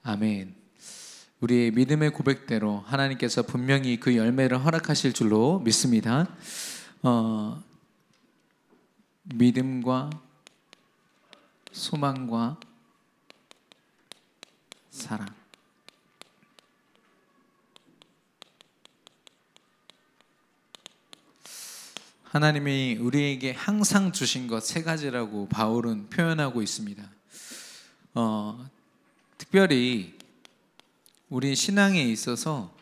아멘. 우리의 믿음의 고백대로 하나님께서 분명히 그 열매를 허락하실 줄로 믿습니다. 믿음과 소망과 사랑. 하나님이 우리에게 항상 주신 것 세 가지라고 바울은 표현하고 있습니다. 특별히 우리 신앙에 있어서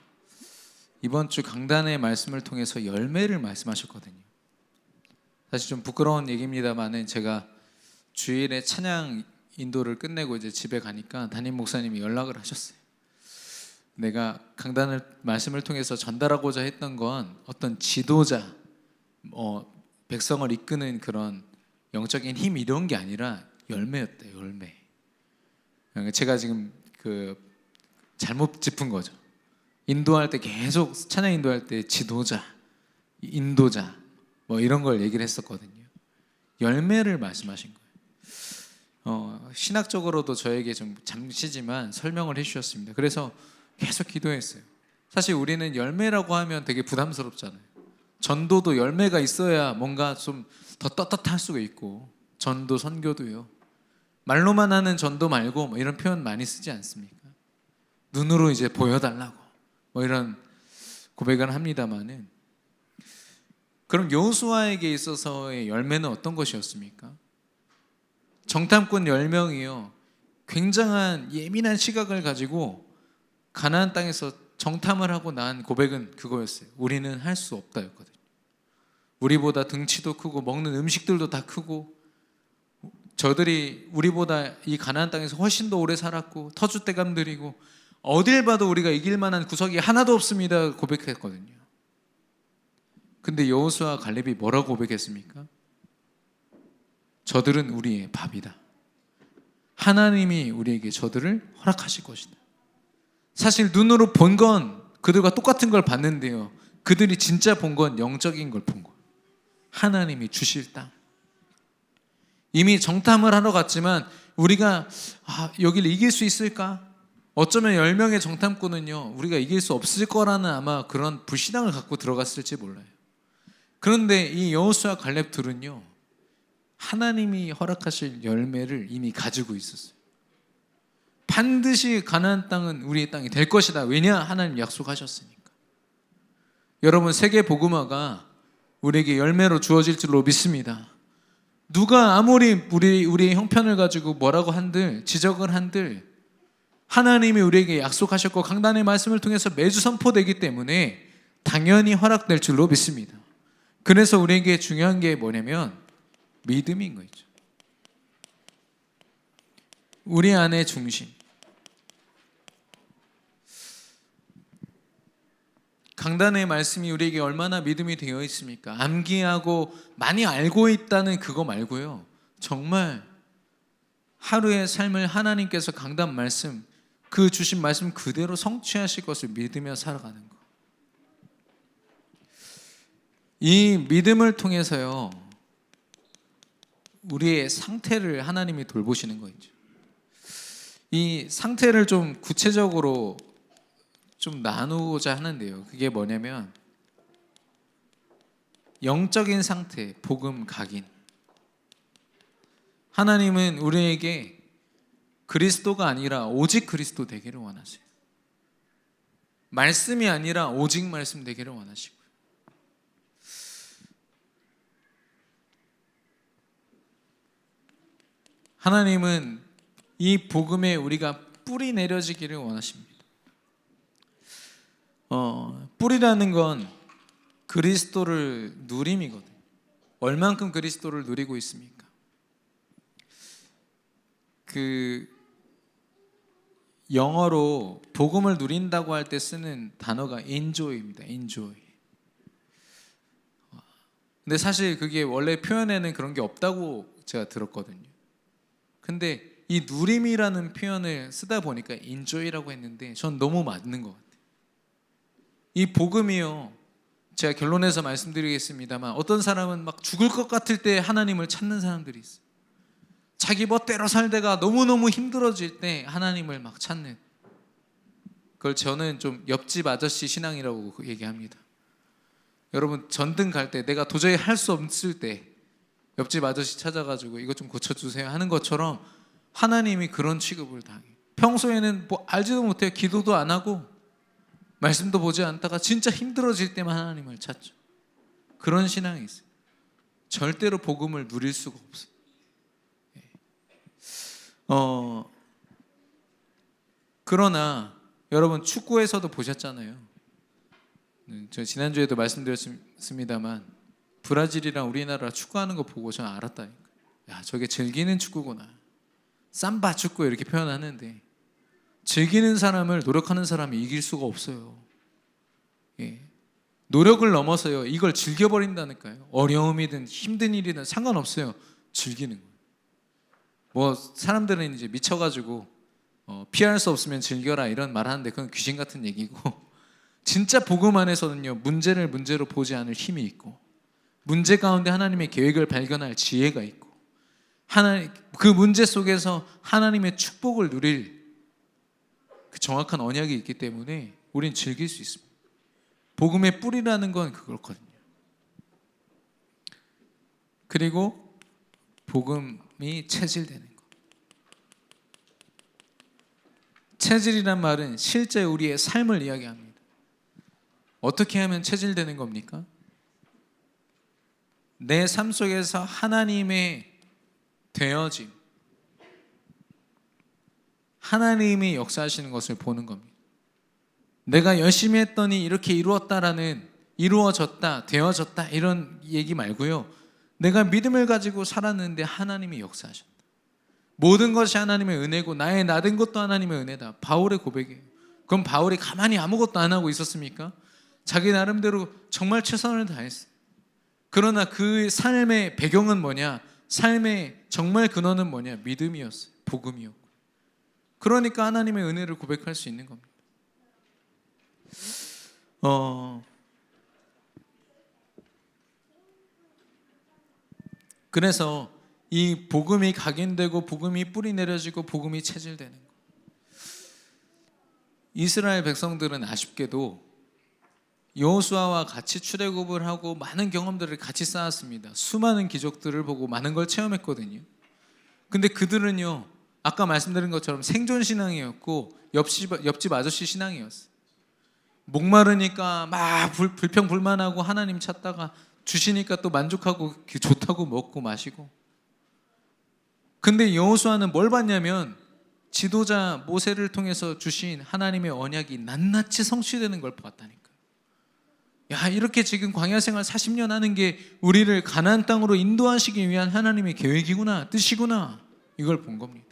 이번 주 강단의 말씀을 통해서 열매를 말씀하셨거든요. 사실 좀 부끄러운 얘기입니다만은 제가 주일에 찬양 인도를 끝내고 이제 집에 가니까 담임 목사님이 연락을 하셨어요. 내가 강단을 말씀을 통해서 전달하고자 했던 건 어떤 지도자, 백성을 이끄는 그런 영적인 힘 이런 게 아니라 열매였대요. 열매. 제가 지금 잘못 짚은 거죠. 인도할 때 계속 찬양 인도할 때 지도자, 인도자 이런 걸 얘기를 했었거든요. 열매를 말씀하신 거예요. 신학적으로도 저에게 좀 잠시지만 설명을 해주셨습니다. 그래서 계속 기도했어요. 사실 우리는 열매라고 하면 되게 부담스럽잖아요. 전도도 열매가 있어야 뭔가 좀 더 떳떳할 수가 있고, 전도 선교도요. 말로만 하는 전도 말고 이런 표현 많이 쓰지 않습니까? 눈으로 이제 보여달라고 이런 고백을 합니다만은, 그럼 여호수아에게 있어서의 열매는 어떤 것이었습니까? 정탐꾼 10명이요 굉장한 예민한 시각을 가지고 가나안 땅에서 정탐을 하고 난 고백은 그거였어요. 우리는 할 수 없다였거든요. 우리보다 등치도 크고 먹는 음식들도 다 크고, 저들이 우리보다 이 가나안 땅에서 훨씬 더 오래 살았고 터줏대감들이고 어딜 봐도 우리가 이길 만한 구석이 하나도 없습니다 고백했거든요. 근데 여호수아 갈렙이 뭐라고 고백했습니까? 저들은 우리의 밥이다. 하나님이 우리에게 저들을 허락하실 것이다. 사실 눈으로 본 건 그들과 똑같은 걸 봤는데요, 그들이 진짜 본 건 영적인 걸 본 거예요. 하나님이 주실 땅. 이미 정탐을 하러 갔지만 우리가 여기를 이길 수 있을까? 어쩌면 10명의 정탐꾼은요 우리가 이길 수 없을 거라는 아마 그런 불신앙을 갖고 들어갔을지 몰라요. 그런데 이 여호수아 갈렙들은요 하나님이 허락하실 열매를 이미 가지고 있었어요. 반드시 가나안 땅은 우리의 땅이 될 것이다. 왜냐? 하나님 약속하셨으니까. 여러분, 세계 복음화가 우리에게 열매로 주어질 줄로 믿습니다. 누가 아무리 우리의 형편을 가지고 뭐라고 한들, 지적을 한들, 하나님이 우리에게 약속하셨고 강단의 말씀을 통해서 매주 선포되기 때문에 당연히 허락될 줄로 믿습니다. 그래서 우리에게 중요한 게 뭐냐면 믿음인 거죠. 우리 안의 중심. 강단의 말씀이 우리에게 얼마나 믿음이 되어 있습니까? 암기하고 많이 알고 있다는 그거 말고요, 정말 하루의 삶을 하나님께서 강단 말씀, 그 주신 말씀 그대로 성취하실 것을 믿으며 살아가는 것. 이 믿음을 통해서요 우리의 상태를 하나님이 돌보시는 거죠. 이 상태를 좀 구체적으로 좀 나누고자 하는데요, 그게 뭐냐면 영적인 상태, 복음 각인. 하나님은 우리에게 그리스도가 아니라 오직 그리스도 되기를 원하세요. 말씀이 아니라 오직 말씀 되기를 원하시고요. 하나님은 이 복음에 우리가 뿌리 내려지기를 원하십니다. 뿌리라는 건 그리스도를 누림이거든요. 얼만큼 그리스도를 누리고 있습니까? 영어로 복음을 누린다고 할 때 쓰는 단어가 enjoy입니다. enjoy. 근데 사실 그게 원래 표현에는 그런 게 없다고 제가 들었거든요. 근데 이 누림이라는 표현을 쓰다 보니까 enjoy라고 했는데 전 너무 맞는 것 같아요. 이 복음이요, 제가 결론에서 말씀드리겠습니다만, 어떤 사람은 막 죽을 것 같을 때 하나님을 찾는 사람들이 있어요. 자기 멋대로 살다가 너무너무 힘들어질 때 하나님을 막 찾는, 그걸 저는 좀 옆집 아저씨 신앙이라고 얘기합니다. 여러분 전등 갈 때 내가 도저히 할 수 없을 때 옆집 아저씨 찾아가지고 이것 좀 고쳐주세요 하는 것처럼 하나님이 그런 취급을 당해요. 평소에는 뭐 알지도 못해요. 기도도 안 하고 말씀도 보지 않다가 진짜 힘들어질 때만 하나님을 찾죠. 그런 신앙이 있어요. 절대로 복음을 누릴 수가 없어요. 그러나 여러분 축구에서도 보셨잖아요. 저 지난주에도 말씀드렸습니다만 브라질이랑 우리나라 축구하는 거 보고 저는 알았다니까. 야, 저게 즐기는 축구구나. 삼바 축구 이렇게 표현하는데 즐기는 사람을 노력하는 사람이 이길 수가 없어요. 예. 노력을 넘어서요. 이걸 즐겨버린다니까요. 어려움이든 힘든 일이든 상관없어요. 즐기는 거예요. 뭐 사람들은 이제 미쳐가지고 피할 수 없으면 즐겨라 이런 말 하는데 그건 귀신 같은 얘기고 진짜 복음 안에서는요. 문제를 문제로 보지 않을 힘이 있고 문제 가운데 하나님의 계획을 발견할 지혜가 있고 그 문제 속에서 하나님의 축복을 누릴 그 정확한 언약이 있기 때문에 우린 즐길 수 있습니다. 복음의 뿌리라는 건 그렇거든요. 그리고 복음이 체질되는 것. 체질이란 말은 실제 우리의 삶을 이야기합니다. 어떻게 하면 체질되는 겁니까? 내 삶 속에서 하나님의 되어짐, 하나님이 역사하시는 것을 보는 겁니다. 내가 열심히 했더니 이렇게 이루어졌다, 되어졌다 이런 얘기 말고요. 내가 믿음을 가지고 살았는데 하나님이 역사하셨다. 모든 것이 하나님의 은혜고 나의 나된 것도 하나님의 은혜다. 바울의 고백이에요. 그럼 바울이 가만히 아무것도 안 하고 있었습니까? 자기 나름대로 정말 최선을 다했어요. 그러나 그 삶의 배경은 뭐냐? 삶의 정말 근원은 뭐냐? 믿음이었어요. 복음이었고. 그러니까 하나님의 은혜를 고백할 수 있는 겁니다. 그래서 이 복음이 각인되고 복음이 뿌리 내려지고 복음이 체질되는 것. 이스라엘 백성들은 아쉽게도 여호수아와 같이 출애굽을 하고 많은 경험들을 같이 쌓았습니다. 수많은 기적들을 보고 많은 걸 체험했거든요. 근데 그들은요, 아까 말씀드린 것처럼 생존 신앙이었고 옆집 아저씨 신앙이었어요. 목마르니까 막 불평불만하고 하나님 찾다가 주시니까 또 만족하고 좋다고 먹고 마시고. 근데 여호수아는 뭘 봤냐면 지도자 모세를 통해서 주신 하나님의 언약이 낱낱이 성취되는 걸 봤다니까요. 야, 이렇게 지금 광야 생활 40년 하는 게 우리를 가나안 땅으로 인도하시기 위한 하나님의 계획이구나, 뜻이구나, 이걸 본 겁니다.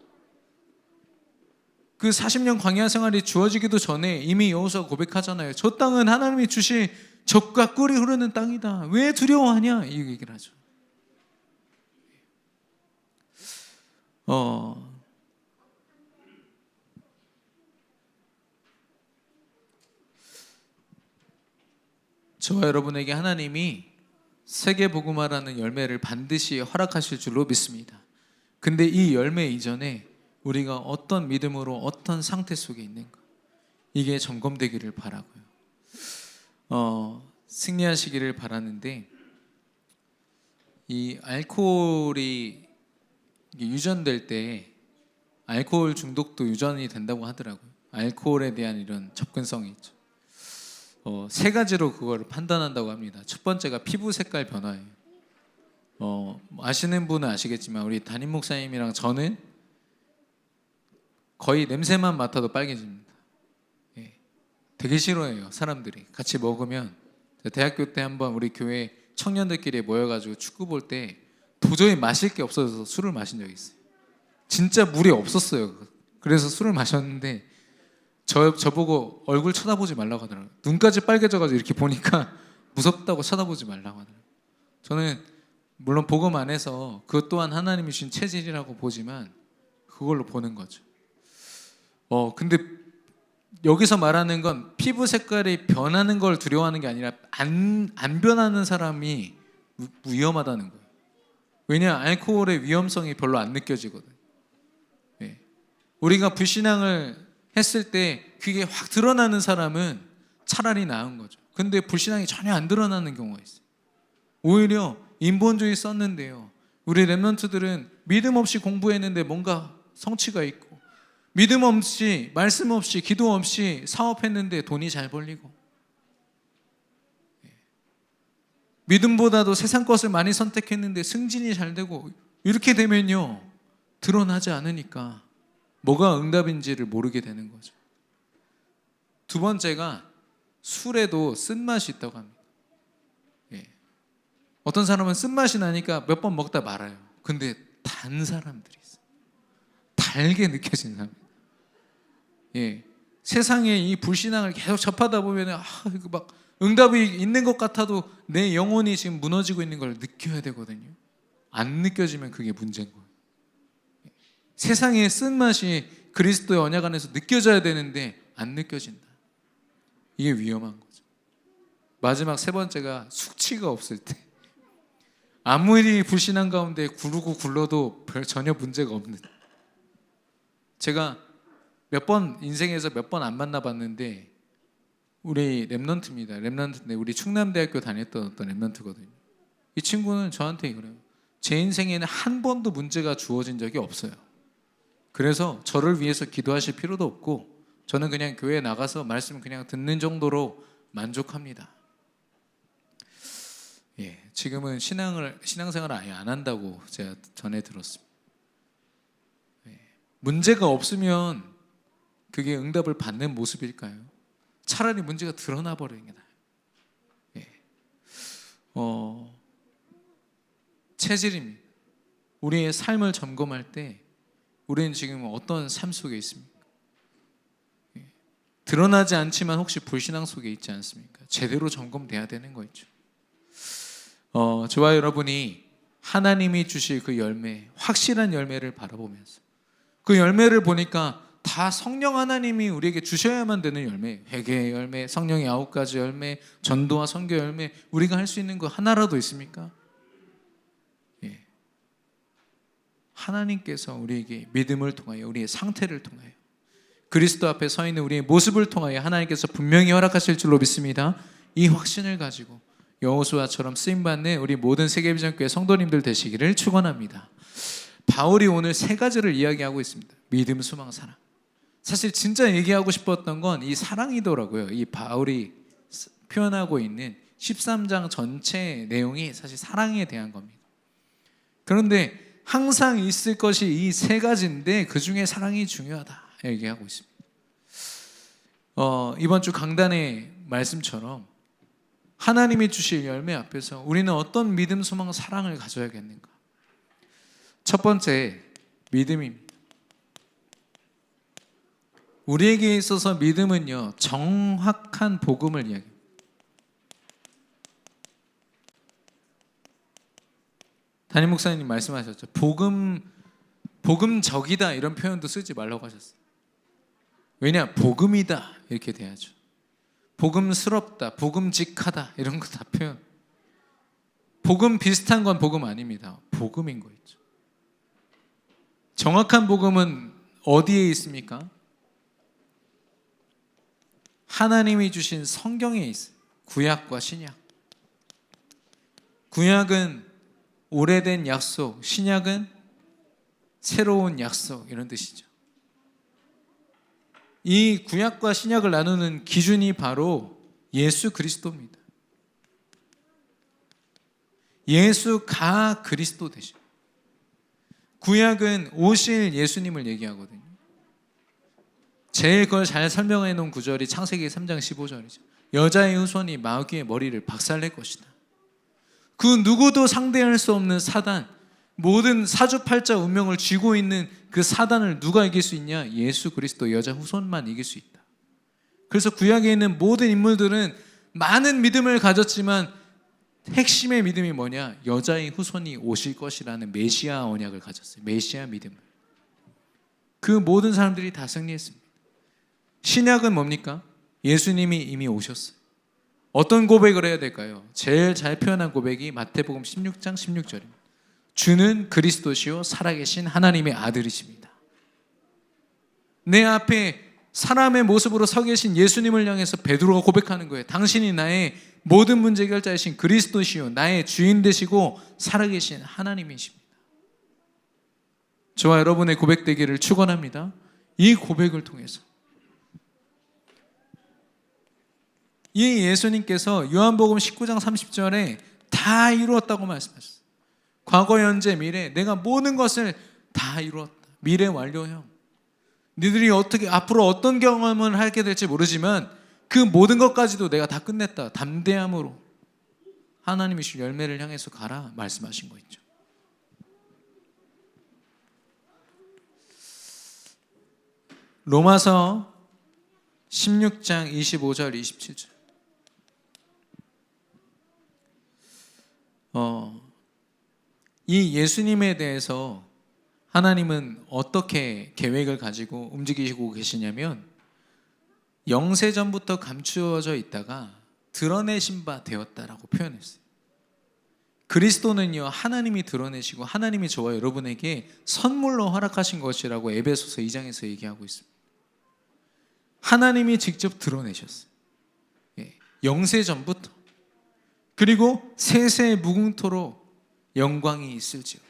그 40년 광야 생활이 주어지기도 전에 이미 여호수아가 고백하잖아요. 저 땅은 하나님이 주신 젖과 꿀이 흐르는 땅이다. 왜 두려워하냐? 이 얘기를 하죠. 저와 여러분에게 하나님이 세계복음화라는 열매를 반드시 허락하실 줄로 믿습니다. 근데 이 열매 이전에 우리가 어떤 믿음으로 어떤 상태 속에 있는가, 이게 점검되기를 바라고요. 승리하시기를 바라는데, 이 알코올이 유전될 때 알코올 중독도 유전이 된다고 하더라고요. 알코올에 대한 이런 접근성이 있죠. 세 가지로 그걸 판단한다고 합니다. 첫 번째가 피부 색깔 변화예요. 아시는 분은 아시겠지만 우리 담임 목사님이랑 저는 거의 냄새만 맡아도 빨개집니다. 예, 되게 싫어해요. 사람들이 같이 먹으면. 대학교 때 한번 우리 교회 청년들끼리 모여가지고 축구 볼 때 도저히 마실 게 없어서 술을 마신 적이 있어요. 진짜 물이 없었어요. 그래서 술을 마셨는데 저보고 얼굴 쳐다보지 말라고 하더라고요. 눈까지 빨개져가지고 이렇게 보니까 무섭다고 쳐다보지 말라고 하더라고요. 저는 물론 복음 안에서 그것 또한 하나님이 주신 체질이라고 보지만 그걸로 보는 거죠. 근데 여기서 말하는 건 피부 색깔이 변하는 걸 두려워하는 게 아니라 안 변하는 사람이 위험하다는 거예요. 왜냐? 알코올의 위험성이 별로 안 느껴지거든. 네. 우리가 불신앙을 했을 때 그게 확 드러나는 사람은 차라리 나은 거죠. 근데 불신앙이 전혀 안 드러나는 경우가 있어요. 오히려 인본주의 썼는데요, 우리 랩런트들은 믿음 없이 공부했는데 뭔가 성취가 있고, 믿음 없이, 말씀 없이, 기도 없이 사업했는데 돈이 잘 벌리고, 믿음보다도 세상 것을 많이 선택했는데 승진이 잘 되고, 이렇게 되면요, 드러나지 않으니까 뭐가 응답인지를 모르게 되는 거죠. 두 번째가 술에도 쓴맛이 있다고 합니다. 어떤 사람은 쓴맛이 나니까 몇 번 먹다 말아요. 근데 단 사람들이 있어요. 달게 느껴지는 사람. 세상에 이 불신앙을 계속 접하다 보면 이거 막 응답이 있는 것 같아도 내 영혼이 지금 무너지고 있는 걸 느껴야 되거든요. 안 느껴지면 그게 문제인 거예요. 세상의 쓴맛이 그리스도의 언약 안에서 느껴져야 되는데 안 느껴진다. 이게 위험한 거죠. 마지막 세 번째가 숙취가 없을 때, 아무리 불신앙 가운데 구르고 굴러도 전혀 문제가 없는. 제가 인생에서 몇 번 안 만나봤는데, 우리 랩런트입니다. 랩런트인데 우리 충남대학교 다녔던 어떤 랩런트거든요. 이 친구는 저한테 그래요. 제 인생에는 한 번도 문제가 주어진 적이 없어요. 그래서 저를 위해서 기도하실 필요도 없고, 저는 그냥 교회에 나가서 말씀 그냥 듣는 정도로 만족합니다. 지금은 신앙생활을 아예 안 한다고 제가 전에 들었습니다. 문제가 없으면 그게 응답을 받는 모습일까요? 차라리 문제가 드러나 버리는 게 나아요. 체질입니다. 우리의 삶을 점검할 때 우리는 지금 어떤 삶 속에 있습니까? 드러나지 않지만 혹시 불신앙 속에 있지 않습니까? 제대로 점검돼야 되는 거 있죠. 저와 여러분이 하나님이 주실 그 열매, 확실한 열매를 바라보면서, 그 열매를 보니까 다 성령 하나님이 우리에게 주셔야만 되는 열매, 회개의 열매, 성령의 9가지 열매, 전도와 선교 열매, 우리가 할 수 있는 거 하나라도 있습니까? 하나님께서 우리에게 믿음을 통하여, 우리의 상태를 통하여, 그리스도 앞에 서 있는 우리의 모습을 통하여 하나님께서 분명히 허락하실 줄로 믿습니다. 이 확신을 가지고 여호수아처럼 쓰임받는 우리 모든 세계비전교회 성도님들 되시기를 축원합니다. 바울이 오늘 세 가지를 이야기하고 있습니다. 믿음, 소망, 사랑. 사실 진짜 얘기하고 싶었던 건 이 사랑이더라고요. 이 바울이 표현하고 있는 13장 전체 내용이 사실 사랑에 대한 겁니다. 그런데 항상 있을 것이 이 세 가지인데 그 중에 사랑이 중요하다 얘기하고 있습니다. 이번 주 강단의 말씀처럼 하나님이 주실 열매 앞에서 우리는 어떤 믿음, 소망, 사랑을 가져야겠는가? 첫 번째, 믿음입니다. 우리에게 있어서 믿음은요, 정확한 복음을 이야기합니다. 담임 목사님 말씀하셨죠. 복음적이다 이런 표현도 쓰지 말라고 하셨어요. 왜냐? 복음이다 이렇게 돼야죠. 복음스럽다, 복음직하다 이런 거 다 표현. 복음 비슷한 건 복음 아닙니다. 복음인 거 있죠. 정확한 복음은 어디에 있습니까? 하나님이 주신 성경에 있어요. 구약과 신약. 구약은 오래된 약속, 신약은 새로운 약속 이런 뜻이죠. 이 구약과 신약을 나누는 기준이 바로 예수 그리스도입니다. 예수가 그리스도 되시. 구약은 오실 예수님을 얘기하거든요. 제일 그걸 잘 설명해 놓은 구절이 창세기 3장 15절이죠. 여자의 후손이 마귀의 머리를 박살낼 것이다. 그 누구도 상대할 수 없는 사단, 모든 사주팔자 운명을 쥐고 있는 그 사단을 누가 이길 수 있냐? 예수 그리스도 여자 후손만 이길 수 있다. 그래서 구약에 있는 모든 인물들은 많은 믿음을 가졌지만 핵심의 믿음이 뭐냐? 여자의 후손이 오실 것이라는 메시아 언약을 가졌어요. 메시아 믿음을. 그 모든 사람들이 다 승리했습니다. 신약은 뭡니까? 예수님이 이미 오셨어요. 어떤 고백을 해야 될까요? 제일 잘 표현한 고백이 마태복음 16장 16절입니다. 주는 그리스도시요 살아계신 하나님의 아들이십니다. 내 앞에 사람의 모습으로 서 계신 예수님을 향해서 베드로가 고백하는 거예요. 당신이 나의 모든 문제 해결자이신 그리스도시요 나의 주인 되시고 살아계신 하나님이십니다. 저와 여러분의 고백되기를 축원합니다. 이 고백을 통해서 이 예수님께서 요한복음 19장 30절에 다 이루었다고 말씀하셨어요. 과거, 현재, 미래 내가 모든 것을 다 이루었다. 미래 완료형. 너희들이 어떻게 앞으로 어떤 경험을 하게 될지 모르지만 그 모든 것까지도 내가 다 끝냈다. 담대함으로 하나님이 주신 열매를 향해서 가라 말씀하신 거 있죠. 로마서 16장 25절 27절 이 예수님에 대해서 하나님은 어떻게 계획을 가지고 움직이시고 계시냐면 영세전부터 감추어져 있다가 드러내신 바 되었다라고 표현했어요. 그리스도는요 하나님이 드러내시고 하나님이 저와 여러분에게 선물로 허락하신 것이라고 에베소서 2장에서 얘기하고 있습니다. 하나님이 직접 드러내셨어요. 영세전부터. 그리고 세세 무궁토록 영광이 있을지어다.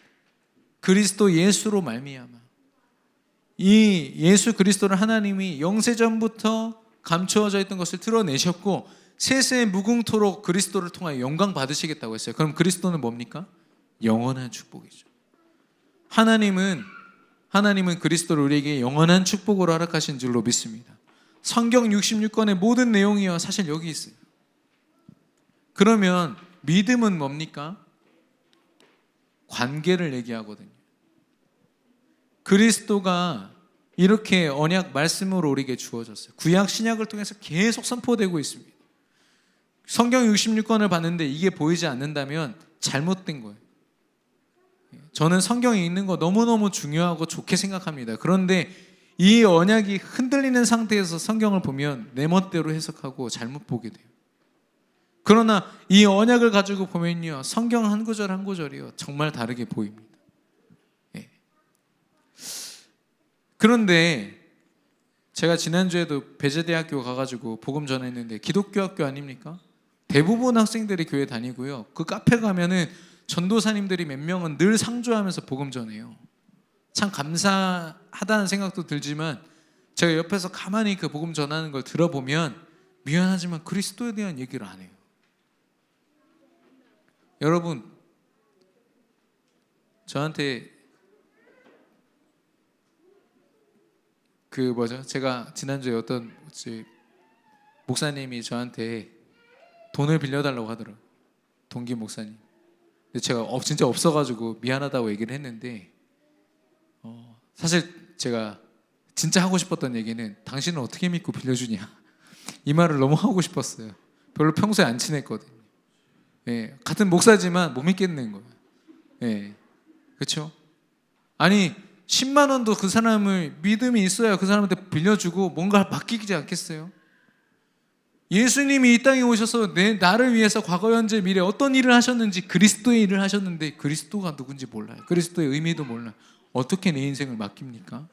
그리스도 예수로 말미암아 이 예수 그리스도를 하나님이 영세전부터 감추어져 있던 것을 드러내셨고 세세 무궁토록 그리스도를 통하여 영광 받으시겠다고 했어요. 그럼 그리스도는 뭡니까? 영원한 축복이죠. 하나님은 그리스도를 우리에게 영원한 축복으로 허락하신 줄로 믿습니다. 성경 66권의 모든 내용이요 사실 여기 있어요. 그러면 믿음은 뭡니까? 관계를 얘기하거든요. 그리스도가 이렇게 언약 말씀으로 우리에게 주어졌어요. 구약 신약을 통해서 계속 선포되고 있습니다. 성경 66권을 봤는데 이게 보이지 않는다면 잘못된 거예요. 저는 성경에 있는 거 너무너무 중요하고 좋게 생각합니다. 그런데 이 언약이 흔들리는 상태에서 성경을 보면 내 멋대로 해석하고 잘못 보게 돼요. 그러나 이 언약을 가지고 보면요 성경 한 구절 한 구절이요 정말 다르게 보입니다. 그런데 제가 지난주에도 배재대학교 가가지고 복음 전했는데 기독교 학교 아닙니까? 대부분 학생들이 교회 다니고요 그 카페 가면은 전도사님들이 몇 명은 늘 상주하면서 복음 전해요. 참 감사하다는 생각도 들지만 제가 옆에서 가만히 그 복음 전하는 걸 들어보면 미안하지만 그리스도에 대한 얘기를 안 해요. 여러분 저한테 제가 지난주에 어떤 목사님이 저한테 돈을 빌려달라고 하더라고요. 동기 목사님. 근데 제가 진짜 없어가지고 미안하다고 얘기를 했는데 사실 제가 진짜 하고 싶었던 얘기는 당신은 어떻게 믿고 빌려주냐 이 말을 너무 하고 싶었어요. 별로 평소에 안 친했거든요. 같은 목사지만 못 믿겠는 거예요. 그렇죠? 아니 10만 원도 그 사람을 믿음이 있어야 그 사람한테 빌려주고 뭔가 맡기지 않겠어요? 예수님이 이 땅에 오셔서 나를 위해서 과거 현재 미래 어떤 일을 하셨는지 그리스도의 일을 하셨는데 그리스도가 누군지 몰라요. 그리스도의 의미도 몰라요. 어떻게 내 인생을 맡깁니까?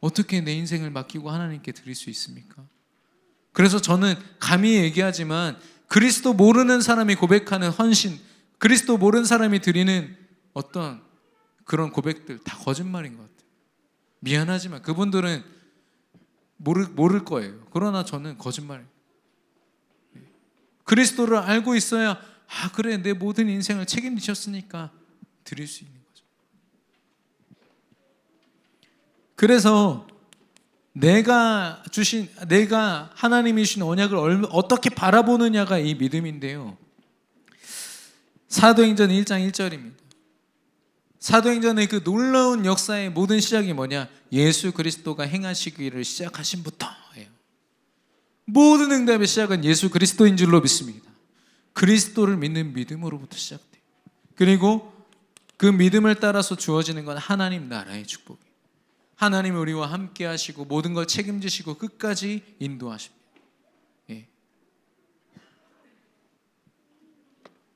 어떻게 내 인생을 맡기고 하나님께 드릴 수 있습니까? 그래서 저는 감히 얘기하지만 그리스도 모르는 사람이 고백하는 헌신, 그리스도 모르는 사람이 드리는 어떤 그런 고백들 다 거짓말인 것 같아요. 미안하지만 그분들은 모를 거예요. 그러나 저는 거짓말. 그리스도를 알고 있어야 그래 내 모든 인생을 책임지셨으니까 드릴 수 있는 거죠. 그래서 내가 하나님이 주신 언약을 어떻게 바라보느냐가 이 믿음인데요. 사도행전 1장 1절입니다. 사도행전의 그 놀라운 역사의 모든 시작이 뭐냐? 예수 그리스도가 행하시기를 시작하신부터예요. 모든 응답의 시작은 예수 그리스도인 줄로 믿습니다. 그리스도를 믿는 믿음으로부터 시작돼요. 그리고 그 믿음을 따라서 주어지는 건 하나님 나라의 축복이에요. 하나님이 우리와 함께 하시고 모든 걸 책임지시고 끝까지 인도하십니다.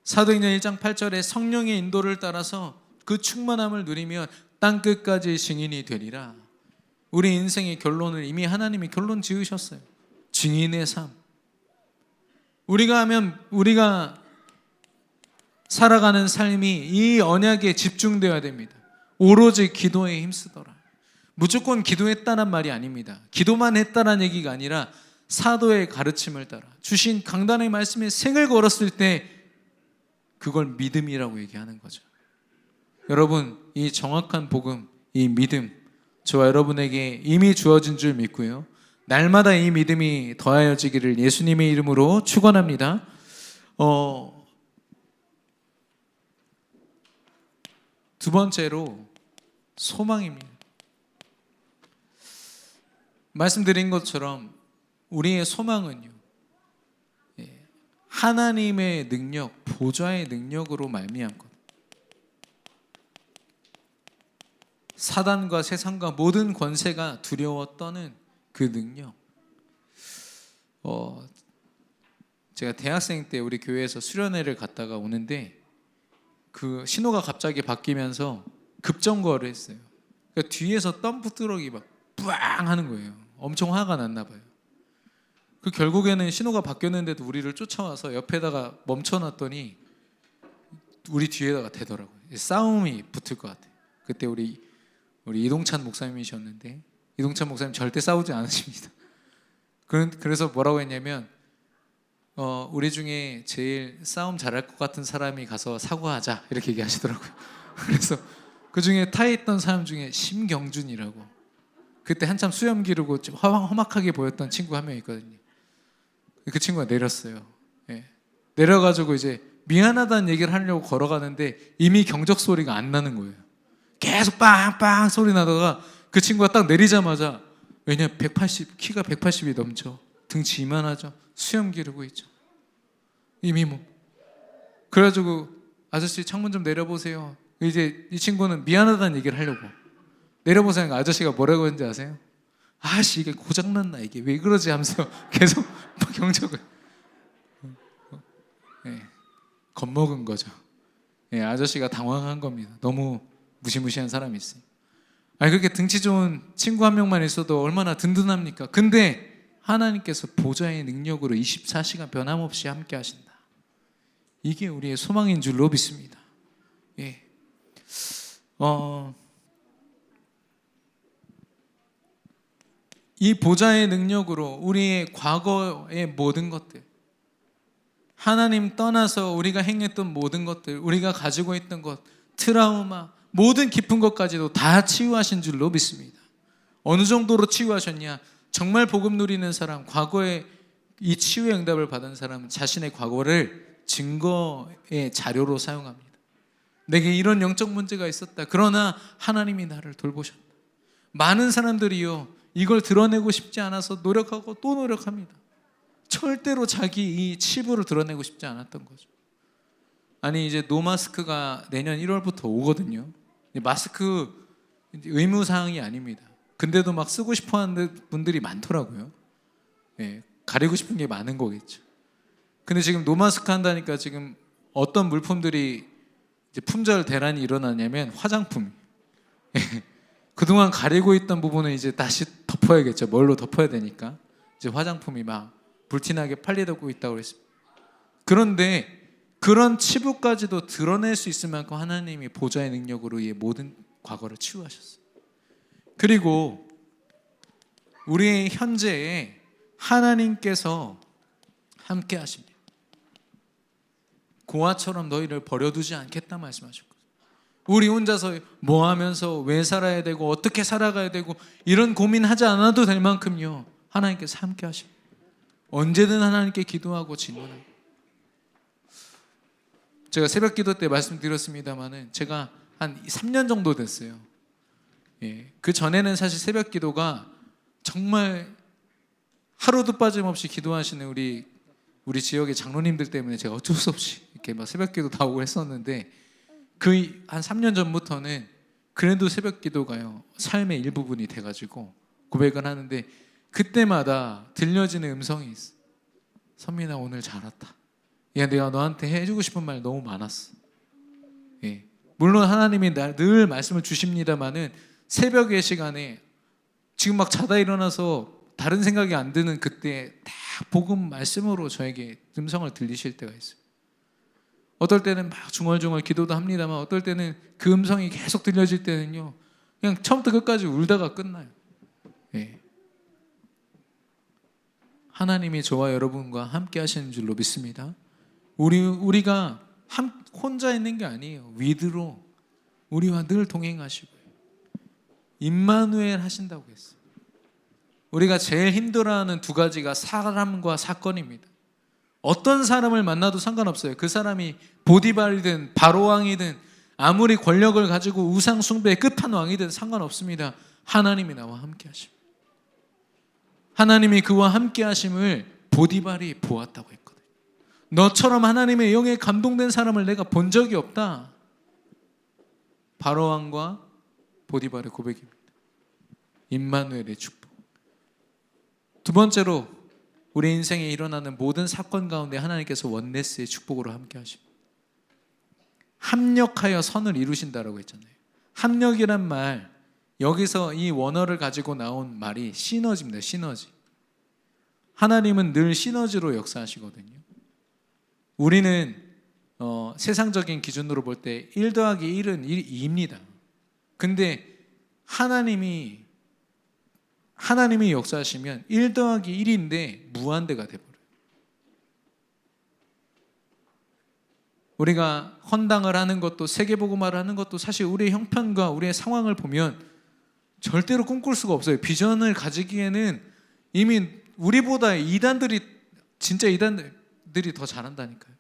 사도행전 1장 8절에 성령의 인도를 따라서 그 충만함을 누리면 땅끝까지 증인이 되리라. 우리 인생의 결론을 이미 하나님이 결론 지으셨어요. 증인의 삶. 우리가 살아가는 삶이 이 언약에 집중되어야 됩니다. 오로지 기도에 힘쓰더라. 무조건 기도했다는 말이 아닙니다. 기도만 했다는 얘기가 아니라 사도의 가르침을 따라 주신 강단의 말씀에 생을 걸었을 때 그걸 믿음이라고 얘기하는 거죠. 여러분, 이 정확한 복음, 이 믿음, 저와 여러분에게 이미 주어진 줄 믿고요, 날마다 이 믿음이 더하여지기를 예수님의 이름으로 축원합니다. 두 번째로 소망입니다. 말씀드린 것처럼 우리의 소망은요, 하나님의 능력, 보좌의 능력으로 말미암은 것. 사단과 세상과 모든 권세가 두려워 떠는 그 능력. 제가 대학생 때 우리 교회에서 수련회를 갔다가 오는데 그 신호가 갑자기 바뀌면서 급정거를 했어요. 그러니까 뒤에서 덤프 트럭이 막 뿌앙 하는 거예요. 엄청 화가 났나 봐요. 그 결국에는 신호가 바뀌었는데도 우리를 쫓아와서 옆에다가 멈춰놨더니 우리 뒤에다가 대더라고요. 싸움이 붙을 것 같아요. 그때 우리 이동찬 목사님이셨는데, 이동찬 목사님 절대 싸우지 않으십니다. 그래서 뭐라고 했냐면 우리 중에 제일 싸움 잘할 것 같은 사람이 가서 사과하자 이렇게 얘기하시더라고요. 그래서 그 중에 타에 있던 사람 중에 심경준이라고, 그때 한참 수염 기르고 좀 험악하게 보였던 친구 한 명 있거든요. 그 친구가 내렸어요. 내려가지고 이제 미안하다는 얘기를 하려고 걸어가는데 이미 경적 소리가 안 나는 거예요. 계속 빵빵 소리 나다가 그 친구가 딱 내리자마자, 왜냐면 키가 180이 넘죠. 등치 이만하죠. 수염 기르고 있죠. 이미 그래가지고 아저씨 창문 좀 내려보세요. 이제 이 친구는 미안하다는 얘기를 하려고 내려보세요. 아저씨가 뭐라고 했는지 아세요? 아씨 이게 고장났나 이게 왜 그러지 하면서 계속 경적을 겁먹은 거죠. 아저씨가 당황한 겁니다. 너무 무시무시한 사람이 있어요. 그렇게 등치 좋은 친구 한 명만 있어도 얼마나 든든합니까? 근데 하나님께서 보좌의 능력으로 24시간 변함없이 함께 하신다. 이게 우리의 소망인 줄로 믿습니다. 이 보좌의 능력으로 우리의 과거의 모든 것들, 하나님 떠나서 우리가 행했던 모든 것들, 우리가 가지고 있던 것, 트라우마, 모든 깊은 것까지도 다 치유하신 줄로 믿습니다. 어느 정도로 치유하셨냐? 정말 복음 누리는 사람, 과거에 이 치유의 응답을 받은 사람은 자신의 과거를 증거의 자료로 사용합니다. 내게 이런 영적 문제가 있었다. 그러나 하나님이 나를 돌보셨다. 많은 사람들이요, 이걸 드러내고 싶지 않아서 노력하고 또 노력합니다. 절대로 자기 이 치부를 드러내고 싶지 않았던 거죠. 아니 이제 노마스크가 내년 1월부터 오거든요. 마스크 의무사항이 아닙니다. 근데도 막 쓰고 싶어하는 분들이 많더라고요. 가리고 싶은 게 많은 거겠죠. 근데 지금 노마스크 한다니까 지금 어떤 물품들이 이제 품절 대란이 일어나냐면 화장품. 그동안 가리고 있던 부분은 이제 다시 덮어야겠죠. 뭘로 덮어야 되니까 이제 화장품이 막 불티나게 팔리고 있다고 했습니다. 그런데 그런 치부까지도 드러낼 수 있을 만큼 하나님이 보좌의 능력으로 이 모든 과거를 치유하셨어요. 그리고 우리의 현재에 하나님께서 함께 하십니다. 고아처럼 너희를 버려두지 않겠다 말씀하셨거든요. 우리 혼자서 뭐 하면서 왜 살아야 되고 어떻게 살아가야 되고 이런 고민하지 않아도 될 만큼요, 하나님께서 함께 하십니다. 언제든 하나님께 기도하고 질문합니다. 제가 새벽 기도 때 말씀드렸습니다마는 제가 한 3년 정도 됐어요. 그 전에는 사실 새벽 기도가 정말 하루도 빠짐없이 기도하시는 우리 지역의 장로님들 때문에 제가 어쩔 수 없이 이렇게 막 새벽 기도 다 오고 했었는데, 그 한 3년 전부터는 그래도 새벽 기도가요 삶의 일부분이 돼가지고 고백을 하는데, 그때마다 들려지는 음성이 있어. 선민아 오늘 잘 왔다. 야, 내가 너한테 해주고 싶은 말 너무 많았어. 물론 하나님이 늘 말씀을 주십니다마는 새벽의 시간에 지금 막 자다 일어나서 다른 생각이 안 드는 그때 딱 복음 말씀으로 저에게 음성을 들리실 때가 있어요. 어떨 때는 막 중얼중얼 기도도 합니다만 어떨 때는 그 음성이 계속 들려질 때는요, 그냥 처음부터 끝까지 울다가 끝나요. 예. 하나님이 저와 여러분과 함께 하시는 줄로 믿습니다. 우리가 혼자 있는 게 아니에요. 위드로 우리와 늘 동행하시고요. 임마누엘 하신다고 했어요. 우리가 제일 힘들어하는 두 가지가 사람과 사건입니다. 어떤 사람을 만나도 상관없어요. 그 사람이 보디발이든 바로왕이든 아무리 권력을 가지고 우상 숭배의 끝판왕이든 상관없습니다. 하나님이 나와 함께 하십니다. 하나님이 그와 함께 하심을 보디발이 보았다고 했거든요. 너처럼 하나님의 영에 감동된 사람을 내가 본 적이 없다. 바로왕과 보디발의 고백입니다. 임마누엘의 축복. 두 번째로 우리 인생에 일어나는 모든 사건 가운데 하나님께서 원네스의 축복으로 함께 하십니다. 합력하여 선을 이루신다라고 했잖아요. 합력이란 말, 여기서 이 원어를 가지고 나온 말이 시너지입니다. 시너지. 하나님은 늘 시너지로 역사하시거든요. 우리는 세상적인 기준으로 볼 때 1 더하기 1은 2입니다. 근데 하나님이 역사하시면 1 더하기 1인데 무한대가 돼버려요. 우리가 헌당을 하는 것도 세계복음화를 하는 것도 사실 우리의 형편과 우리의 상황을 보면 절대로 꿈꿀 수가 없어요. 비전을 가지기에는 이미 우리보다 진짜 이단들이 더 잘한다니까요.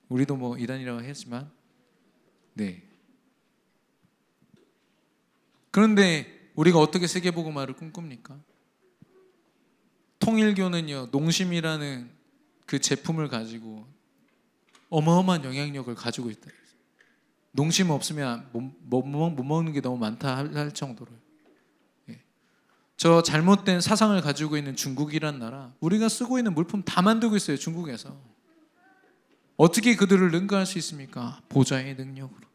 우리도 뭐 이단이라고 했지만, 네. 그런데 우리가 어떻게 세계복음화를 꿈꿉니까? 통일교는요, 농심이라는 그 제품을 가지고 어마어마한 영향력을 가지고 있다. 농심 없으면 못 먹는 게 너무 많다 할 정도로요. 예. 저 잘못된 사상을 가지고 있는 중국이란 나라, 우리가 쓰고 있는 물품 다 만들고 있어요. 중국에서. 어떻게 그들을 능가할 수 있습니까? 보좌의 능력으로.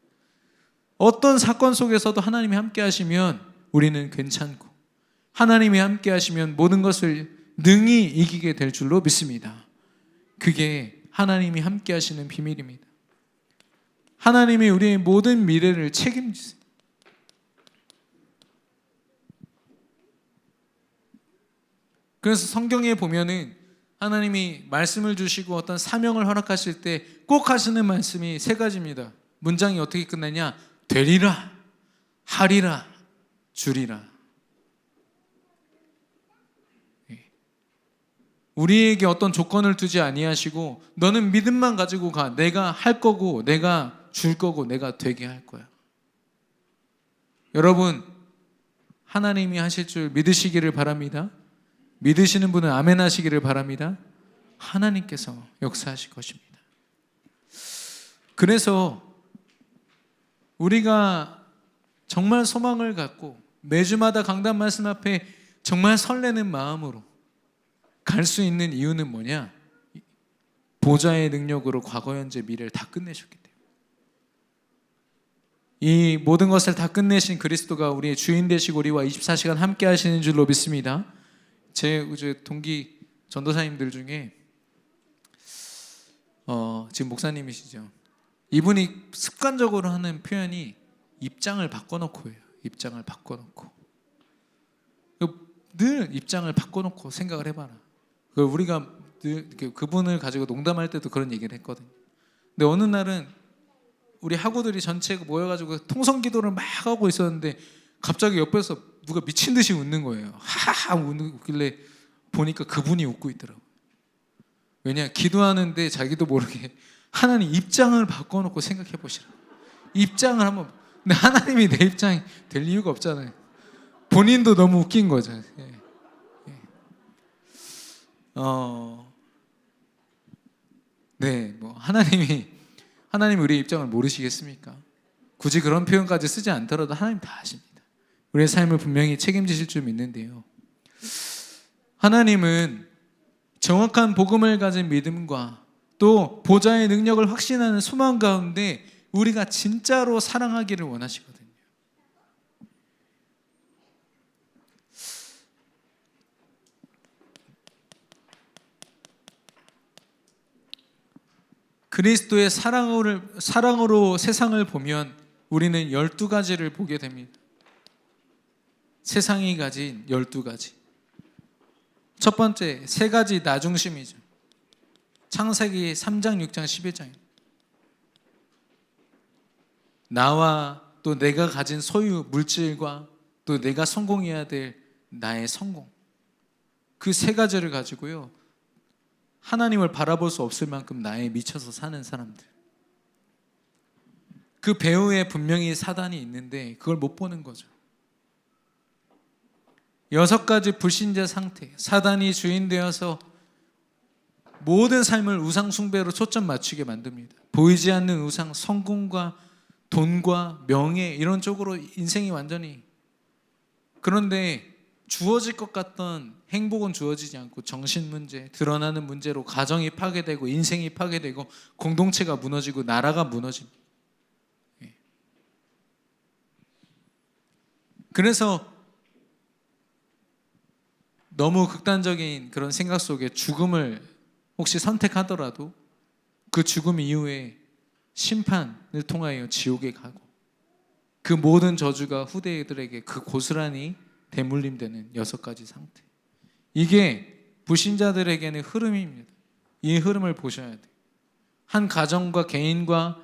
어떤 사건 속에서도 하나님이 함께 하시면 우리는 괜찮고, 하나님이 함께 하시면 모든 것을 능히 이기게 될 줄로 믿습니다. 그게 하나님이 함께 하시는 비밀입니다. 하나님이 우리의 모든 미래를 책임지세요. 그래서 성경에 보면은 하나님이 말씀을 주시고 어떤 사명을 허락하실 때 꼭 하시는 말씀이 3가지입니다. 문장이 어떻게 끝나냐? 되리라, 하리라, 주리라. 우리에게 어떤 조건을 두지 아니하시고 너는 믿음만 가지고 가. 내가 할 거고 내가 줄 거고 내가 되게 할 거야. 여러분, 하나님이 하실 줄 믿으시기를 바랍니다. 믿으시는 분은 아멘 하시기를 바랍니다. 하나님께서 역사하실 것입니다. 그래서 우리가 정말 소망을 갖고 매주마다 강단 말씀 앞에 정말 설레는 마음으로 갈 수 있는 이유는 뭐냐? 보좌의 능력으로 과거, 현재, 미래를 다 끝내셨기 때문에. 이 모든 것을 다 끝내신 그리스도가 우리의 주인 되시고 우리와 24시간 함께 하시는 줄로 믿습니다. 제 동기 전도사님들 중에 지금 목사님이시죠. 이분이 습관적으로 하는 표현이 입장을 바꿔놓고예요. 입장을 바꿔놓고. 늘 입장을 바꿔놓고 생각을 해봐라. 우리가 늘 그분을 가지고 농담할 때도 그런 얘기를 했거든요. 근데 어느 날은 우리 학우들이 전체가 모여가지고 통성기도를 막 하고 있었는데 갑자기 옆에서 누가 미친 듯이 웃는 거예요. 하하 웃길래 보니까 그분이 웃고 있더라고요. 왜냐? 기도하는데 자기도 모르게 하나님 입장을 바꿔놓고 생각해 보시라. 입장을 한번. 근데 하나님이 내 입장이 될 이유가 없잖아요. 본인도 너무 웃긴 거죠. 예. 네, 뭐 하나님이 우리의 입장을 모르시겠습니까? 굳이 그런 표현까지 쓰지 않더라도 하나님 다 아십니다. 우리의 삶을 분명히 책임지실 줄 믿는데요. 하나님은 정확한 복음을 가진 믿음과 또 보좌의 능력을 확신하는 소망 가운데 우리가 진짜로 사랑하기를 원하시거든요. 그리스도의 사랑으로 세상을 보면 우리는 12가지를 보게 됩니다. 세상이 가진 12가지. 첫 번째, 3가지 나중심이죠. 창세기 3장, 6장, 11장입니다. 나와 또 내가 가진 소유, 물질과 또 내가 성공해야 될 나의 성공. 그 3가지를 가지고요, 하나님을 바라볼 수 없을 만큼 나에 미쳐서 사는 사람들. 그 배후에 분명히 사단이 있는데 그걸 못 보는 거죠. 6가지 불신자 상태, 사단이 주인 되어서 모든 삶을 우상 숭배로 초점 맞추게 만듭니다. 보이지 않는 우상, 성공과 돈과 명예 이런 쪽으로 인생이 완전히. 그런데 주어질 것 같던 행복은 주어지지 않고 정신 문제, 드러나는 문제로 가정이 파괴되고 인생이 파괴되고 공동체가 무너지고 나라가 무너집니다. 그래서 너무 극단적인 그런 생각 속에 죽음을 혹시 선택하더라도 그 죽음 이후에 심판을 통하여 지옥에 가고 그 모든 저주가 후대들에게 그 고스란히 대물림되는 6가지 상태. 이게 불신자들에게는 흐름입니다. 이 흐름을 보셔야 돼요. 한 가정과 개인과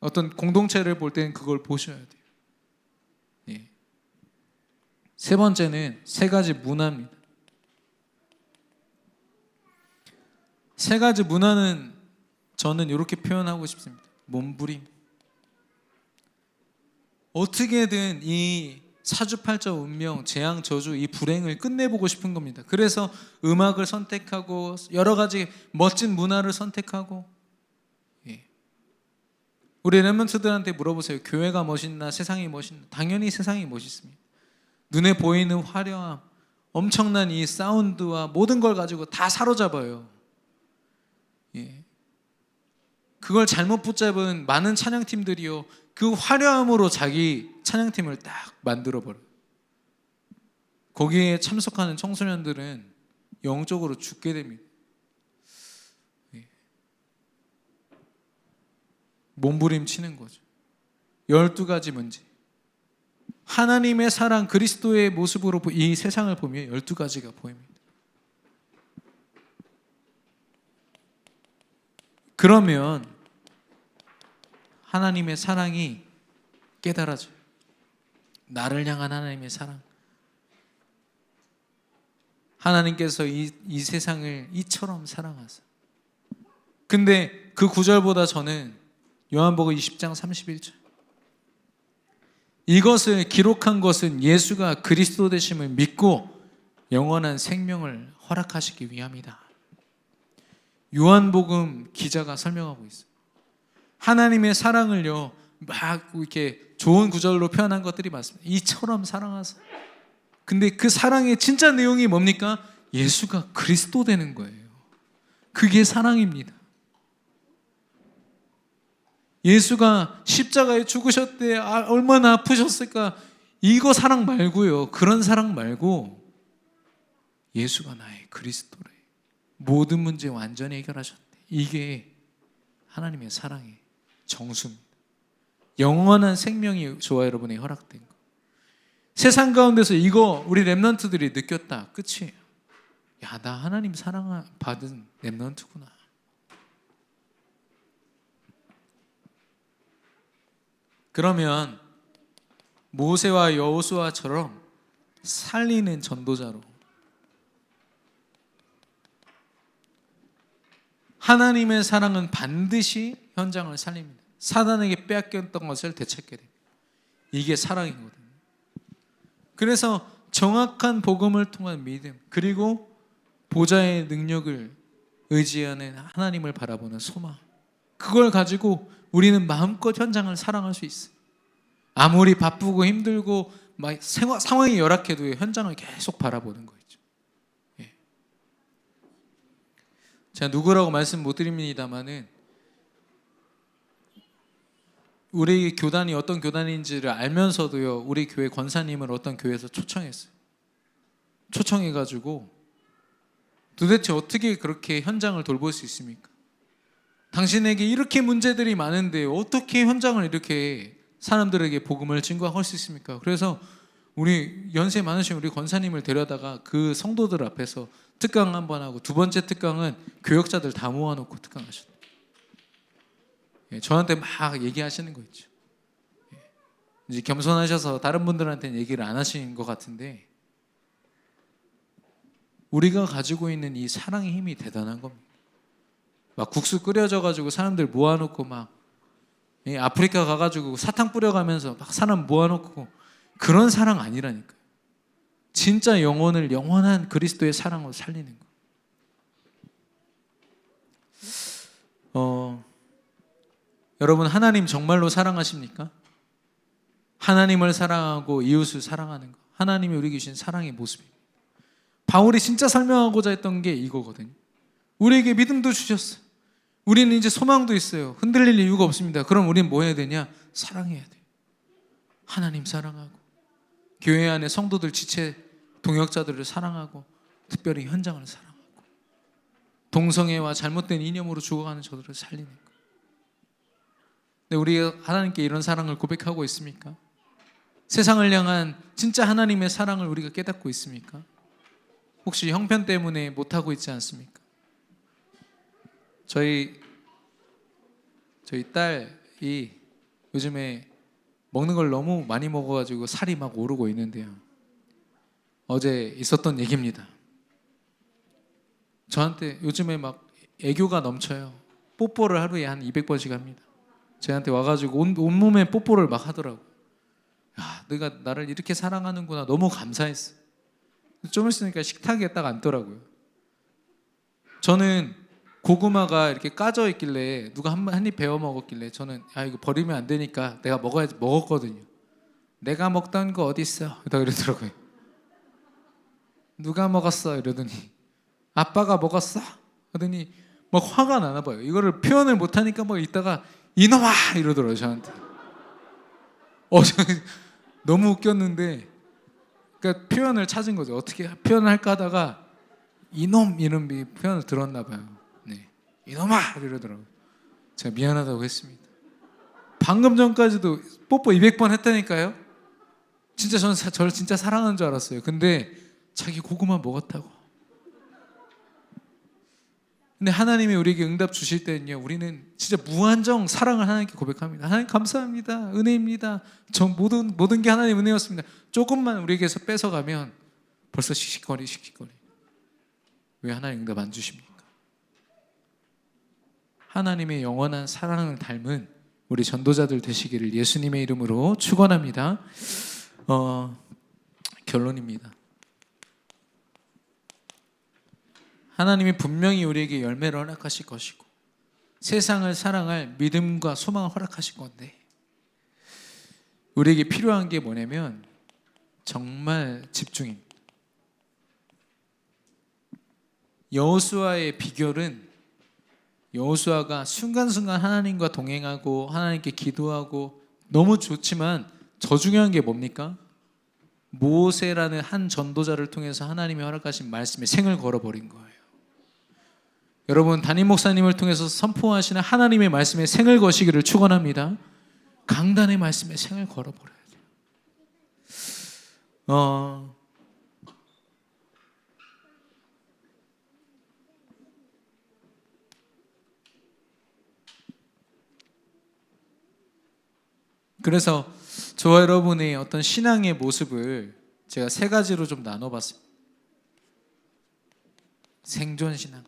어떤 공동체를 볼 때는 그걸 보셔야 돼요. 예. 3번째는 3가지 문화입니다. 3가지 문화는 저는 이렇게 표현하고 싶습니다. 몸부림. 어떻게든 이 사주팔자 운명, 재앙, 저주, 이 불행을 끝내보고 싶은 겁니다. 그래서 음악을 선택하고 여러 가지 멋진 문화를 선택하고. 우리 렘넌트들한테 물어보세요. 교회가 멋있나 세상이 멋있나? 당연히 세상이 멋있습니다. 눈에 보이는 화려함, 엄청난 이 사운드와 모든 걸 가지고 다 사로잡아요. 그걸 잘못 붙잡은 많은 찬양팀들이요, 그 화려함으로 자기 찬양팀을 딱 만들어버려요. 거기에 참석하는 청소년들은 영적으로 죽게 됩니다. 몸부림치는 거죠. 12가지 문제. 하나님의 사랑, 그리스도의 모습으로 이 세상을 보면 12가지가 보입니다. 그러면 하나님의 사랑이 깨달아져요. 나를 향한 하나님의 사랑. 하나님께서 이 세상을 이처럼 사랑하사. 근데 그 구절보다 저는 요한복음 20장 31절, 이것을 기록한 것은 예수가 그리스도 되심을 믿고 영원한 생명을 허락하시기 위함이다. 요한복음 기자가 설명하고 있어요. 하나님의 사랑을요, 막 이렇게 좋은 구절로 표현한 것들이 많습니다. 이처럼 사랑하사. 근데 그 사랑의 진짜 내용이 뭡니까? 예수가 그리스도 되는 거예요. 그게 사랑입니다. 예수가 십자가에 죽으셨대, 얼마나 아프셨을까? 이거 사랑 말고요, 그런 사랑 말고 예수가 나의 그리스도래, 모든 문제 완전히 해결하셨대. 이게 하나님의 사랑의 정수입니다. 영원한 생명이 저와 여러분에 허락된 거. 세상 가운데서 이거 우리 렘넌트들이 느꼈다, 끝이에요. 야, 나 하나님 사랑 받은 렘넌트구나. 그러면 모세와 여호수아처럼 살리는 전도자로, 하나님의 사랑은 반드시 현장을 살립니다. 사단에게 빼앗겼던 것을 되찾게 됩니다. 이게 사랑이거든요. 그래서 정확한 복음을 통한 믿음, 그리고 보좌의 능력을 의지하는 하나님을 바라보는 소망, 그걸 가지고 우리는 마음껏 현장을 사랑할 수 있어요. 아무리 바쁘고 힘들고 막 상황이 열악해도 현장을 계속 바라보는 거 있죠. 제가 누구라고 말씀 못 드립니다만은 우리 교단이 어떤 교단인지를 알면서도요, 우리 교회 권사님을 어떤 교회에서 초청했어요. 초청해가지고 도대체 어떻게 그렇게 현장을 돌볼 수 있습니까? 당신에게 이렇게 문제들이 많은데 어떻게 현장을 이렇게 사람들에게 복음을 증거할 수 있습니까? 그래서 우리 연세 많으신 우리 권사님을 데려다가 그 성도들 앞에서 특강 한번 하고, 두 번째 특강은 교역자들 다 모아놓고 특강하셨어요. 저한테 막 얘기하시는 거 있죠. 이제 겸손하셔서 다른 분들한테는 얘기를 안 하시는 것 같은데, 우리가 가지고 있는 이 사랑의 힘이 대단한 겁니다. 막 국수 끓여져 가지고 사람들 모아놓고 막 아프리카 가가지고 사탕 뿌려가면서 막 사람 모아놓고, 그런 사랑 아니라니까요. 진짜 영혼을 영원한 그리스도의 사랑으로 살리는 거. 여러분, 하나님 정말로 사랑하십니까? 하나님을 사랑하고 이웃을 사랑하는 거, 하나님이 우리에게 주신 사랑의 모습입니다. 바울이 진짜 설명하고자 했던 게 이거거든요. 우리에게 믿음도 주셨어요. 우리는 이제 소망도 있어요. 흔들릴 이유가 없습니다. 그럼 우리는 뭐 해야 되냐? 사랑해야 돼요. 하나님 사랑하고, 교회 안에 성도들, 지체 동역자들을 사랑하고, 특별히 현장을 사랑하고, 동성애와 잘못된 이념으로 죽어가는 저들을 살리는 거. 근데 우리가 하나님께 이런 사랑을 고백하고 있습니까? 세상을 향한 진짜 하나님의 사랑을 우리가 깨닫고 있습니까? 혹시 형편 때문에 못하고 있지 않습니까? 저희 딸이 요즘에 먹는 걸 너무 많이 먹어가지고 살이 막 오르고 있는데요. 어제 있었던 얘기입니다. 저한테 요즘에 막 애교가 넘쳐요. 뽀뽀를 하루에 한 200번씩 합니다. 저한테 와가지고 온몸에 뽀뽀를 막 하더라고. 야, 내가 나를 이렇게 사랑하는구나. 너무 감사했어. 좀 있으니까 식탁에 딱 앉더라고요. 저는 고구마가 이렇게 까져 있길래 누가 한 입 베어 먹었길래 저는 이거 버리면 안 되니까 내가 먹어야지 먹었거든요. 내가 먹던 거 어디 있어? 이러더라고요. 누가 먹었어? 이러더니 아빠가 먹었어? 하더니 막 화가 나나 봐요. 이거를 표현을 못하니까 막 이따가 이놈아! 이러더라고요, 저한테. 저는 너무 웃겼는데, 그러니까 표현을 찾은 거죠. 어떻게 표현을 할까 하다가 이놈 이런 표현을 들었나 봐요. 네, 이놈아! 이러더라고요. 제가 미안하다고 했습니다. 방금 전까지도 뽀뽀 200번 했다니까요. 진짜 저를 진짜 사랑하는 줄 알았어요. 근데 자기 고구마 먹었다고. 근데 하나님이 우리에게 응답 주실 때는요, 우리는 진짜 무한정 사랑을 하나님께 고백합니다. 하나님 감사합니다. 은혜입니다. 저 모든 게 하나님 은혜였습니다. 조금만 우리에게서 뺏어가면 벌써 씩씩거리. 왜 하나님 응답 안 주십니까? 하나님의 영원한 사랑을 닮은 우리 전도자들 되시기를 예수님의 이름으로 축원합니다. 결론입니다. 하나님이 분명히 우리에게 열매를 허락하실 것이고, 세상을 사랑할 믿음과 소망을 허락하실 건데, 우리에게 필요한 게 뭐냐면 정말 집중입니다. 여호수아의 비결은, 여호수아가 순간순간 하나님과 동행하고 하나님께 기도하고 너무 좋지만 더 중요한 게 뭡니까? 모세라는 한 전도자를 통해서 하나님이 허락하신 말씀에 생을 걸어버린 거예요. 여러분, 담임 목사님을 통해서 선포하시는 하나님의 말씀에 생을 거시기를 축원합니다. 강단의 말씀에 생을 걸어버려야 돼요. 그래서 저와 여러분의 어떤 신앙의 모습을 제가 세 가지로 좀 나눠봤습니다. 생존신앙,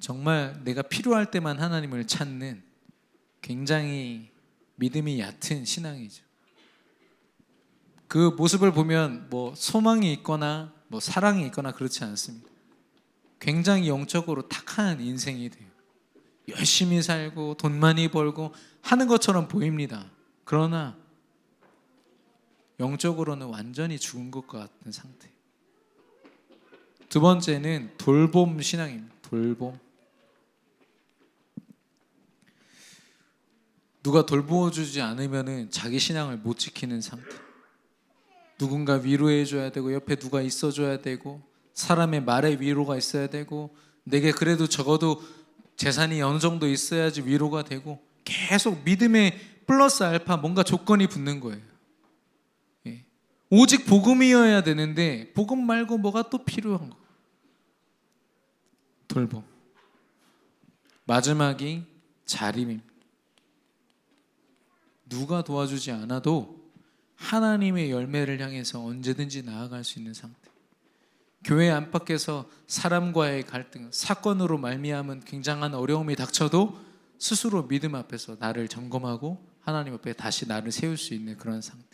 정말 내가 필요할 때만 하나님을 찾는 굉장히 믿음이 얕은 신앙이죠. 그 모습을 보면 뭐 소망이 있거나 뭐 사랑이 있거나 그렇지 않습니다. 굉장히 영적으로 탁한 인생이 돼요. 열심히 살고 돈 많이 벌고 하는 것처럼 보입니다. 그러나 영적으로는 완전히 죽은 것 같은 상태. 두 번째는 돌봄 신앙입니다. 돌봄. 누가 돌보아주지 않으면 자기 신앙을 못 지키는 상태. 누군가 위로해줘야 되고, 옆에 누가 있어줘야 되고, 사람의 말에 위로가 있어야 되고, 내게 그래도 적어도 재산이 어느 정도 있어야지 위로가 되고 계속 믿음의 플러스 알파 뭔가 조건이 붙는 거예요. 예. 오직 복음이어야 되는데 복음 말고 뭐가 또 필요한 거. 돌봄. 마지막이 자림입니다. 누가 도와주지 않아도 하나님의 열매를 향해서 언제든지 나아갈 수 있는 상태. 교회 안팎에서 사람과의 갈등, 사건으로 말미암은 굉장한 어려움이 닥쳐도 스스로 믿음 앞에서 나를 점검하고 하나님 앞에 다시 나를 세울 수 있는 그런 상태.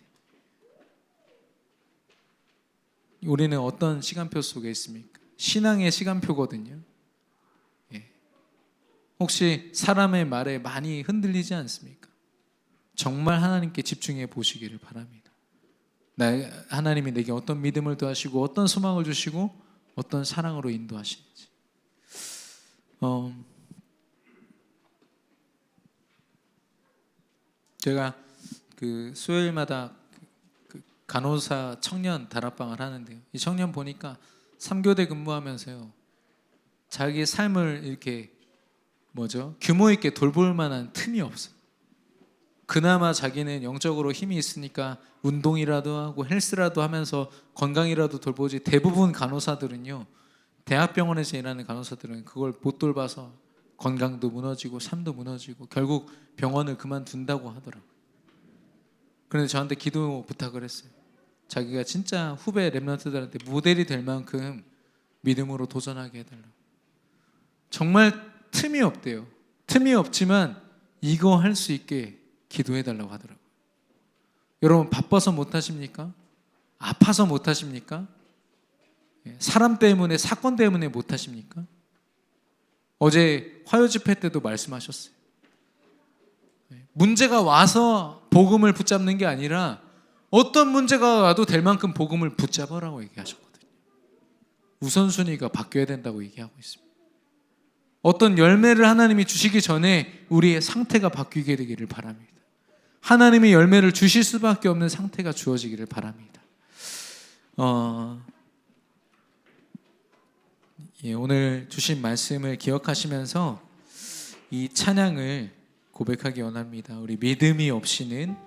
우리는 어떤 시간표 속에 있습니까? 신앙의 시간표거든요. 예. 혹시 사람의 말에 많이 흔들리지 않습니까? 정말 하나님께 집중해 보시기를 바랍니다. 하나님이 내게 어떤 믿음을 더하시고 어떤 소망을 주시고 어떤 사랑으로 인도하시는지. 제가 그 수요일마다 그 간호사 청년 다락방을 하는데요. 이 청년 보니까 3교대 근무하면서요, 자기의 삶을 이렇게 규모 있게 돌볼 만한 틈이 없어요. 그나마 자기는 영적으로 힘이 있으니까 운동이라도 하고 헬스라도 하면서 건강이라도 돌보지, 대부분 간호사들은요, 대학병원에서 일하는 간호사들은 그걸 못 돌봐서 건강도 무너지고 삶도 무너지고 결국 병원을 그만둔다고 하더라고요. 그런데 저한테 기도 부탁을 했어요. 자기가 진짜 후배 랩런트들한테 모델이 될 만큼 믿음으로 도전하게 해달라고. 정말 틈이 없대요. 틈이 없지만 이거 할 수 있게 기도해달라고 하더라고요. 여러분, 바빠서 못하십니까? 아파서 못하십니까? 사람 때문에, 사건 때문에 못하십니까? 어제 화요 집회 때도 말씀하셨어요. 문제가 와서 복음을 붙잡는 게 아니라 어떤 문제가 와도 될 만큼 복음을 붙잡으라고 얘기하셨거든요. 우선순위가 바뀌어야 된다고 얘기하고 있습니다. 어떤 열매를 하나님이 주시기 전에 우리의 상태가 바뀌게 되기를 바랍니다. 하나님의 열매를 주실 수밖에 없는 상태가 주어지기를 바랍니다. 오늘 주신 말씀을 기억하시면서 이 찬양을 고백하기 원합니다. 우리 믿음이 없이는